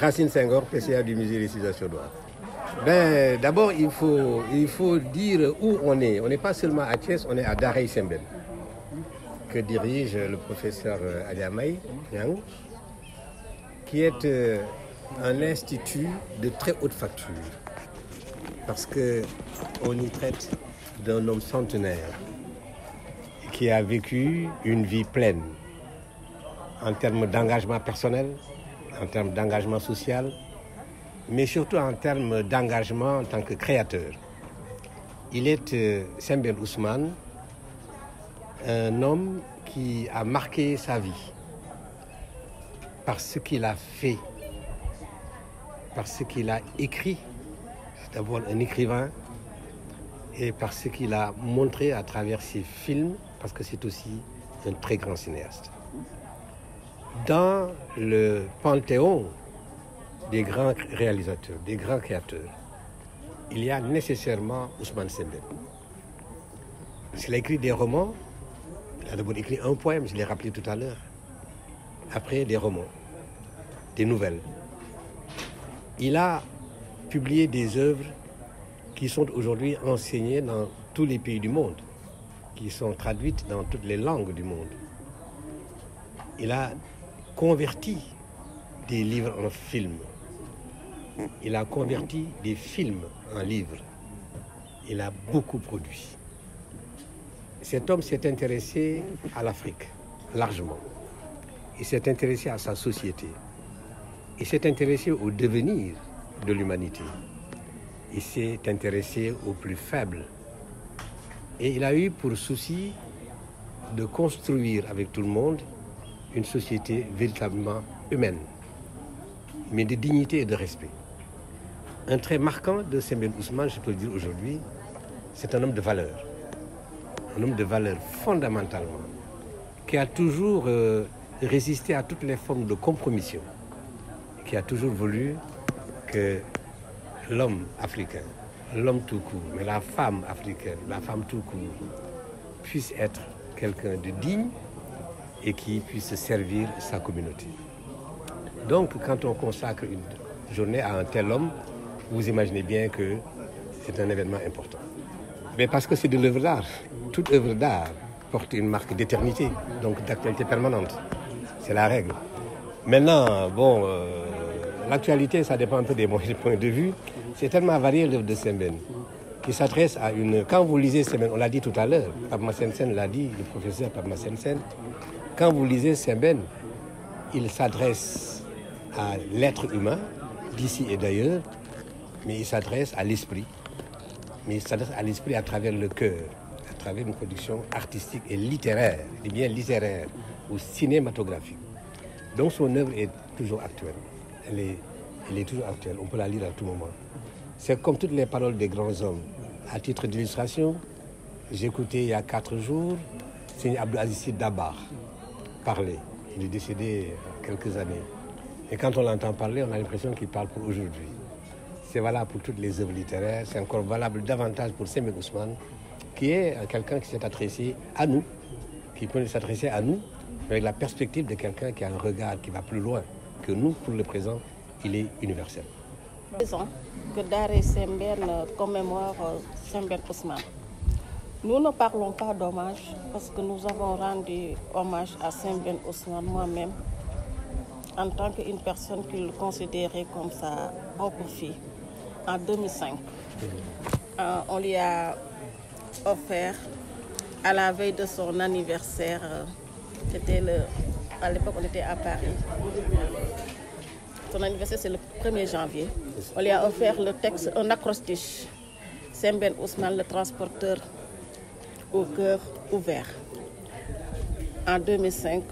Racine Senghor, PCA du musée des civilisations noires. Ben, d'abord, il faut dire où on est. On n'est pas seulement à Thiès, on est à Darey Sembène, que dirige le professeur Adiamaï Yang, qui est un institut de très haute facture, parce qu'on y traite d'un homme centenaire qui a vécu une vie pleine en termes d'engagement personnel, en termes d'engagement social, mais surtout en termes d'engagement en tant que créateur. Il est Sembène Ousmane, un homme qui a marqué sa vie par ce qu'il a fait, par ce qu'il a écrit. C'est d'abord un écrivain, et par ce qu'il a montré à travers ses films, parce que c'est aussi un très grand cinéaste. Dans le panthéon des grands réalisateurs, des grands créateurs, il y a nécessairement Ousmane Sembène. S'il a écrit des romans, il a d'abord écrit un poème, je l'ai rappelé tout à l'heure. Après, des romans, des nouvelles. Il a publié des œuvres qui sont aujourd'hui enseignées dans tous les pays du monde, qui sont traduites dans toutes les langues du monde. Il a converti des livres en films. Il a converti des films en livres. Il a beaucoup produit. Cet homme s'est intéressé à l'Afrique, largement. Il s'est intéressé à sa société. Il s'est intéressé au devenir de l'humanité. Il s'est intéressé aux plus faibles. Et il a eu pour souci de construire avec tout le monde une société véritablement humaine, mais de dignité et de respect. Un trait marquant de Sembène Ousmane, je peux le dire aujourd'hui, c'est un homme de valeur. Un homme de valeur fondamentalement, qui a toujours résisté à toutes les formes de compromission, qui a toujours voulu que l'homme africain, l'homme tout court, mais la femme africaine, la femme tout court, puisse être quelqu'un de digne et qui puisse servir sa communauté. Donc, quand on consacre une journée à un tel homme, vous imaginez bien que c'est un événement important. Mais parce que c'est de l'œuvre d'art. Toute œuvre d'art porte une marque d'éternité, donc d'actualité permanente. C'est la règle. Maintenant, bon, l'actualité, ça dépend un peu des points de vue. C'est tellement varié l'œuvre de Sembène, qui s'adresse à une... Quand vous lisez Sembène, on l'a dit tout à l'heure, Pape Massensen l'a dit, le professeur Pape Massensen, quand vous lisez Sembène, il s'adresse à l'être humain, d'ici et d'ailleurs, mais il s'adresse à l'esprit. Mais il s'adresse à l'esprit à travers le cœur, à travers une production artistique et littéraire, et bien littéraire ou cinématographique. Donc son œuvre est toujours actuelle. Elle est toujours actuelle, on peut la lire à tout moment. C'est comme toutes les paroles des grands hommes. À titre d'illustration, j'ai écouté il y a 4 jours Seigneur Abdou Aziz Dabar parler. Il est décédé il y a quelques années. Et quand on l'entend parler, on a l'impression qu'il parle pour aujourd'hui. C'est valable pour toutes les œuvres littéraires, c'est encore valable davantage pour Sembène Ousmane, qui est quelqu'un qui s'est adressé à nous, qui peut s'adresser à nous, avec la perspective de quelqu'un qui a un regard qui va plus loin que nous, pour le présent, il est universel. Que Darey Sembène commémore Sembène Ousmane. Nous ne parlons pas d'hommage parce que nous avons rendu hommage à Sembène Ousmane moi-même en tant qu'une personne qu'il considérait comme sa propre fille en 2005. On lui a offert à la veille de son anniversaire, à l'époque on était à Paris. Son anniversaire c'est le 1er janvier. On lui a offert le texte, un acrostiche, Sembène Ousmane, le transporteur au cœur ouvert, en 2005.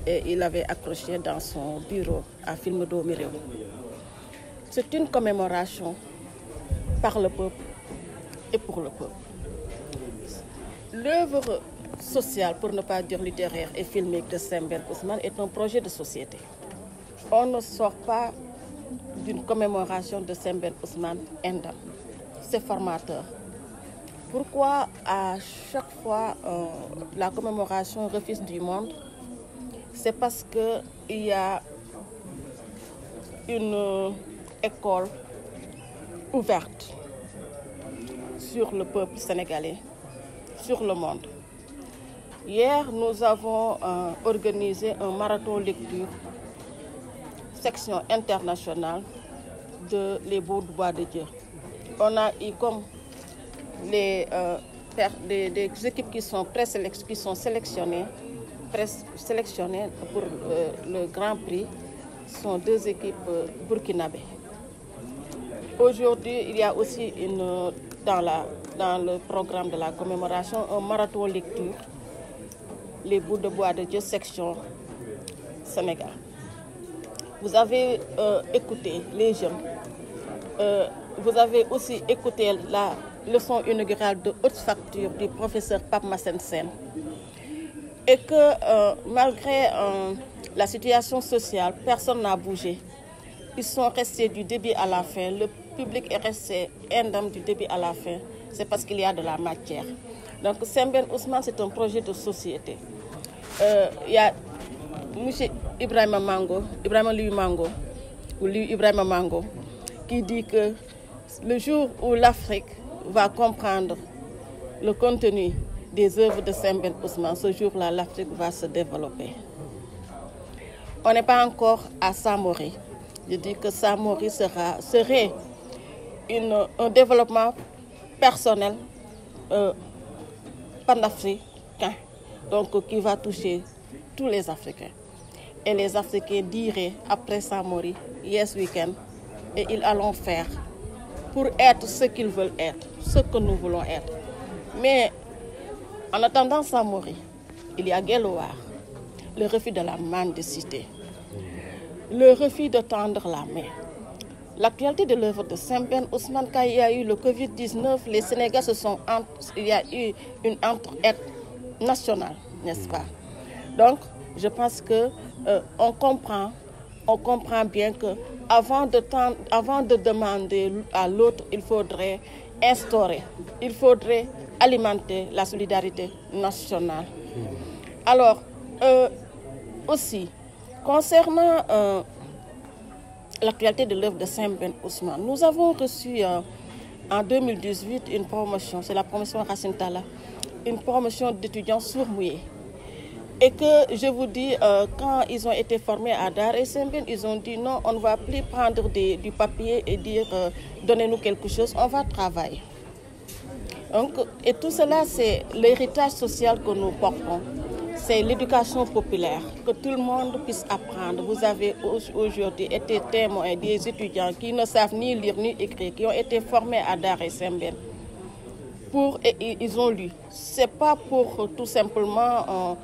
Et il avait accroché dans son bureau à Film Domiréo. C'est une commémoration par le peuple et pour le peuple. L'œuvre sociale, pour ne pas dire littéraire et filmique de Sembène Ousmane est un projet de société. On ne sort pas d'une commémoration de Sembène Ousmane indemne. C'est formateur. Pourquoi à chaque fois la commémoration refuse du monde? C'est parce qu'il y a une école ouverte sur le peuple sénégalais, sur le monde. Hier, nous avons organisé un marathon lecture, section internationale de Les Beaux Doigts de Dieu. On a eu comme des équipes qui sont sélectionnées pour le Grand Prix. Ce sont 2 équipes burkinabées. Aujourd'hui, il y a aussi dans le programme de la commémoration un marathon lecture, Les Bouts de Bois de Dieu, section Sénégal. Vous avez écouté les jeunes. Vous avez aussi écouté la leçon inaugurale de haute facture du professeur Pape Massène Sène. Et que malgré la situation sociale, personne n'a bougé. Ils sont restés du début à la fin. Le public est resté indemne du début à la fin. C'est parce qu'il y a de la matière. Donc Sembène Ousmane, c'est un projet de société. Il y a M. Ibrahima Mango, qui dit que le jour où l'Afrique va comprendre le contenu des œuvres de Sembène Ousmane, ce jour-là, l'Afrique va se développer. On n'est pas encore à Samori. Je dis que Samori serait un développement personnel panafricain, donc qui va toucher tous les Africains. Et les Africains diraient après Samori, yes we can, et ils allons faire pour être ce qu'ils veulent être, ce que nous voulons être. Mais en attendant Samori, il y a Guelwaar, le refus de la mendicité, le refus de tendre la main. L'actualité de l'œuvre de Sembène Ousmane, quand il y a eu le Covid-19, les Sénégalais il y a eu une entraide nationale, n'est-ce pas? Donc, je pense que on comprend bien que avant de demander à l'autre, il faudrait instaurer, il faudrait alimenter la solidarité nationale. Alors, aussi, concernant l'actualité de l'œuvre de Sembène Ousmane, nous avons reçu en 2018 une promotion, c'est la promotion Racine Talla, une promotion d'étudiants sourds-muets. Et que je vous dis, quand ils ont été formés à Daré Sembène, ils ont dit non, on ne va plus prendre du papier et dire donnez-nous quelque chose, on va travailler. Donc, et tout cela, c'est l'héritage social que nous portons. C'est l'éducation populaire, que tout le monde puisse apprendre. Vous avez aujourd'hui été témoins des étudiants qui ne savent ni lire ni écrire, qui ont été formés à Daré Sembène. Et ils ont lu. Ce n'est pas pour tout simplement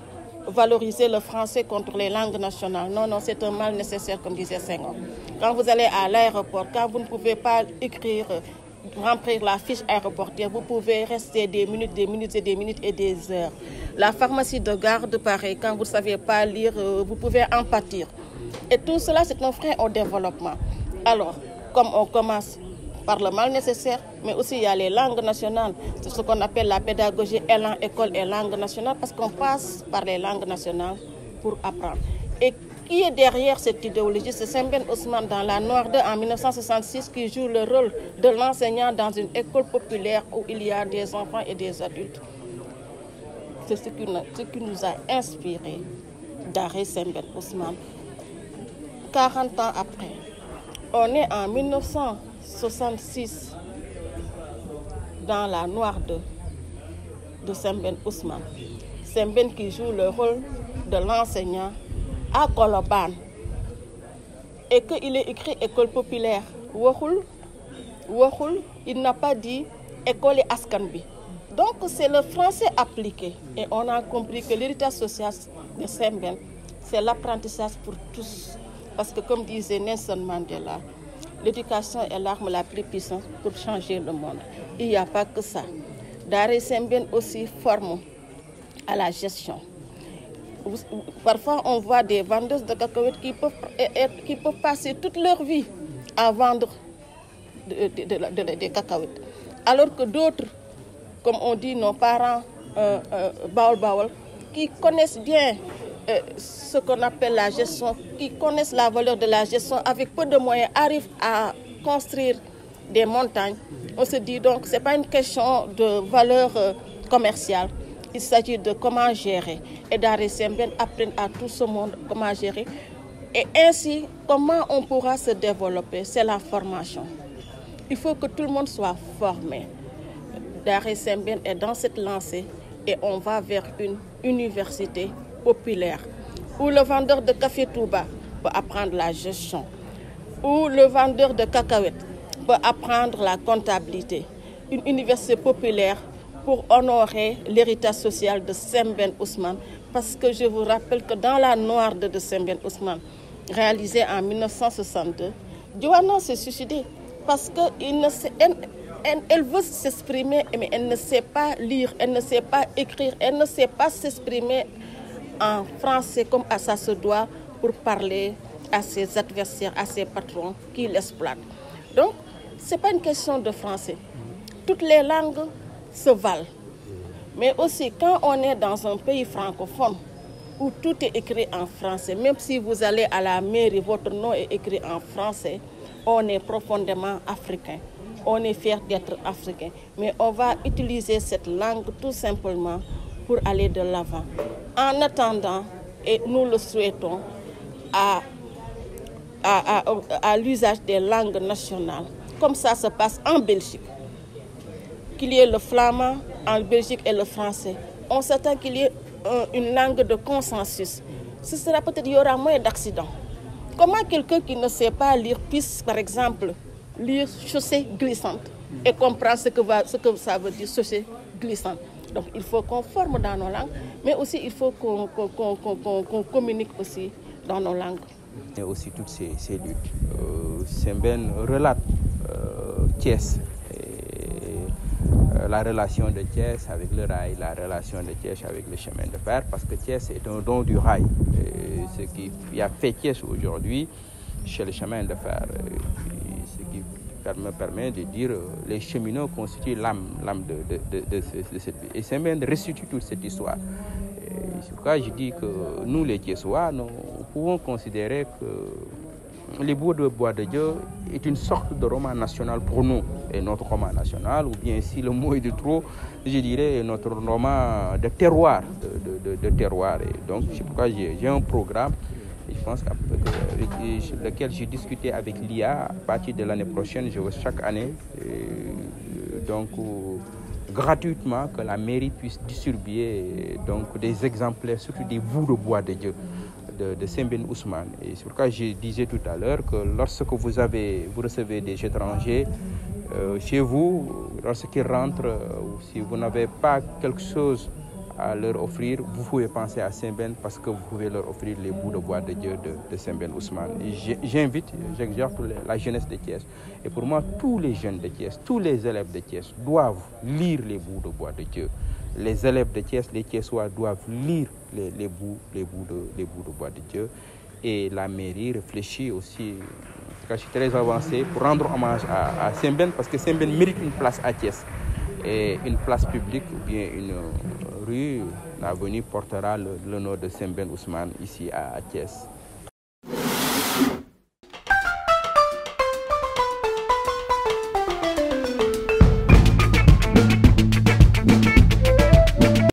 valoriser le français contre les langues nationales. Non, non, c'est un mal nécessaire, comme disait Senghor. Quand vous allez à l'aéroport, quand vous ne pouvez pas écrire, remplir la fiche aéroportière, vous pouvez rester des minutes et des heures. La pharmacie de garde, pareil, quand vous ne savez pas lire, vous pouvez en pâtir. Et tout cela, c'est un frein au développement. Alors, comme on commence par le mal nécessaire, mais aussi il y a les langues nationales. C'est ce qu'on appelle la pédagogie élan, école et langue nationale, parce qu'on passe par les langues nationales pour apprendre. Et qui est derrière cette idéologie? C'est Sembène Ousmane dans La Noire 2 en 1966 qui joue le rôle de l'enseignant dans une école populaire où il y a des enfants et des adultes. C'est ce qui nous a inspiré Daré Sembène Ousmane. 40 ans après, on est en 1966 dans La Noire 2 de Sembène Ousmane. Sembène qui joue le rôle de l'enseignant à Colobane et qu'il est écrit école populaire. Waxul, il n'a pas dit école et askanbi. Donc c'est le français appliqué et on a compris que l'héritage social de Sembène, c'est l'apprentissage pour tous. Parce que comme disait Nelson Mandela, l'éducation est l'arme la plus puissante pour changer le monde. Il n'y a pas que ça. Daré Sembène aussi forme à la gestion. Parfois, on voit des vendeuses de cacahuètes qui peuvent passer toute leur vie à vendre des cacahuètes. Alors que d'autres, comme on dit, nos parents baol, qui connaissent bien ce qu'on appelle la gestion, qui connaissent la valeur de la gestion, avec peu de moyens, arrivent à construire des montagnes. On se dit donc, ce n'est pas une question de valeur commerciale, il s'agit de comment gérer. Et Daré Sembène apprend à tout ce monde comment gérer. Et ainsi, comment on pourra se développer, c'est la formation. Il faut que tout le monde soit formé. Daré Sembène est dans cette lancée et on va vers une université populaire où le vendeur de café Touba peut apprendre la gestion, où le vendeur de cacahuètes peut apprendre la comptabilité. Une université populaire pour honorer l'héritage social de Sembène Ousmane, parce que je vous rappelle que dans la noire de Sembène Ousmane, réalisée en 1962, Johanna s'est suicidée parce qu'elle veut s'exprimer, mais elle ne sait pas lire, elle ne sait pas écrire, elle ne sait pas s'exprimer en français comme ça se doit pour parler à ses adversaires, à ses patrons qui l'exploitent. Donc, ce n'est pas une question de français. Toutes les langues se valent. Mais aussi, quand on est dans un pays francophone, où tout est écrit en français, même si vous allez à la mairie, votre nom est écrit en français, on est profondément africain. On est fiers d'être africain. Mais on va utiliser cette langue tout simplement pour aller de l'avant. En attendant, et nous le souhaitons, à l'usage des langues nationales, comme ça se passe en Belgique. Qu'il y ait le flamand en Belgique et le français. On s'attend qu'il y ait une langue de consensus. Ce sera peut-être qu'il y aura moins d'accidents. Comment quelqu'un qui ne sait pas lire puisse, par exemple, lire chaussée glissante et comprendre ce que ça veut dire chaussée glissante? Donc il faut qu'on forme dans nos langues, mais aussi il faut qu'on communique aussi dans nos langues. Et aussi toutes ces luttes. Sembène relate Thiès. La relation de Thiès avec le rail, la relation de Thiès avec le chemin de fer, parce que Thiès est un don du rail. Et ce qui a fait Thiès aujourd'hui chez le chemin de fer, ce qui me permet de dire les cheminots constituent l'âme de cette vie. Et Sembène restitue toute cette histoire. C'est pourquoi je dis que nous, les Thiessois, nous pouvons considérer que Les Bouts de Bois de Dieu est une sorte de roman national pour nous. Et notre roman national, ou bien si le mot est de trop, je dirais notre roman de terroir. De terroir. Et donc, c'est pourquoi j'ai un programme, et je pense lequel j'ai discuté avec l'IA. À partir de l'année prochaine, je veux chaque année, gratuitement, que la mairie puisse distribuer des exemplaires, surtout des bouts de bois de Dieu de Sembène Ousmane. Et c'est pourquoi je disais tout à l'heure que lorsque vous recevez des étrangers chez vous, lorsqu'ils rentrent, ou si vous n'avez pas quelque chose à leur offrir, vous pouvez penser à Sembène parce que vous pouvez leur offrir les bouts de bois de Dieu de Sembène Ousmane. J'exhorte la jeunesse de Thiès. Et pour moi, tous les jeunes de Thiès, tous les élèves de Thiès doivent lire les bouts de bois de Dieu. Les élèves de Thiès, les Thiessois doivent lire les bouts de bois de Dieu. Et la mairie réfléchit aussi, je suis très avancé, pour rendre hommage à Sembène, parce que Sembène mérite une place à Thiès. Et une place publique ou bien une rue, l'avenue portera le nom de Sembène Ousmane ici à Thiès.